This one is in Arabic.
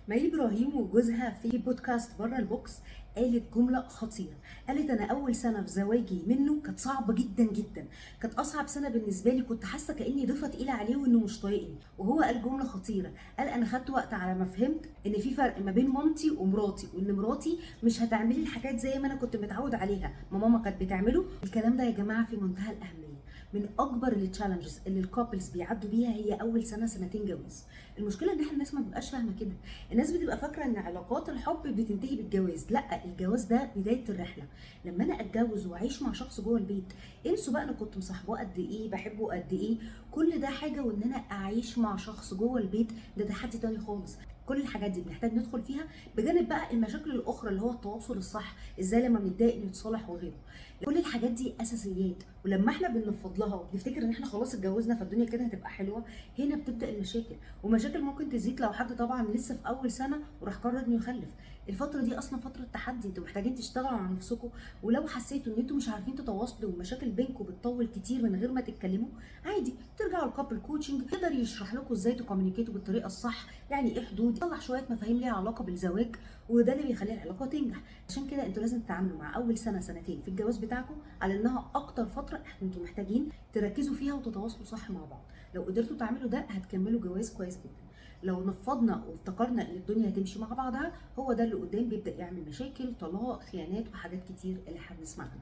مي ابراهيم وجوزها في بودكاست بره البوكس قالت جمله خطيره. قالت انا اول سنه في زواجي منه كانت صعبه جدا جدا، كانت اصعب سنه بالنسبه لي، كنت حاسه كاني ضيفه تقيله عليه وانه مش طايقني. وهو قال جمله خطيره، قال انا خدت وقت على ما فهمت ان في فرق ما بين مامتي ومراتي، وان مراتي مش هتعملي الحاجات زي ما انا كنت متعود عليها ما ماما كانت بتعمله. الكلام ده يا جماعه في منتهى الاهميه. من اكبر التشالنجز اللي الكابلز بيعدوا بيها هي اول سنه سنتين جواز. المشكله ان احنا الناس ما بتبقاش فاهمه كده. الناس بتبقى فاكره ان علاقات الحب بتنتهي بالجواز. لا، الجواز ده بدايه الرحله. لما انا اتجوز واعيش مع شخص جوه البيت، انسوا بقى انا كنت مصاحباه قد ايه، بحبه قد ايه، كل ده حاجه. وان انا اعيش مع شخص جوه البيت ده تحدي تاني خالص. كل الحاجات دي بنحتاج ندخل فيها، بجانب بقى المشاكل الاخرى اللي هو التواصل الصح، ازاي لما بنتضايق نتصالح وغيره. كل الحاجات دي اساسيات، ولما احنا بنفض لها وبنفتكر ان احنا خلاص اتجوزنا فالدنيا كده هتبقى حلوه، هنا بتبدا المشاكل. ومشاكل ممكن تزيد لو حد طبعا لسه في اول سنه وراح قرر انه يخلف. الفتره دي اصلا فتره تحدي، انتوا محتاجين تشتغلوا على نفسكم. ولو حسيتوا ان انتوا مش عارفين تتواصلوا والمشاكل بينكم بتطول كتير من غير ما تتكلموا، عادي ترجعوا لكابل كوتشنج يقدر يشرح لكم ازاي تكومينيكيتوا بالطريقه الصح، يعني ايه حدود، يصلح شويه مفاهيم ليها علاقه بالزواج. وده اللي بيخلي العلاقه تنجح. عشان كده انتوا لازم تتعاملوا مع اول سنه سنتين في الجواز بتاعكم على انها اكتر فتره انتوا محتاجين تركزوا فيها وتتواصلوا صح مع بعض. لو قدرتوا تعملوا ده هتكملوا جواز كويس جدا. لو نفضنا وافتكرنا ان الدنيا هتمشي مع بعضها، هو ده اللي قدام بيبدا يعمل مشاكل، طلاق، خيانات، وحاجات كتير اللي احنا بنسمعها.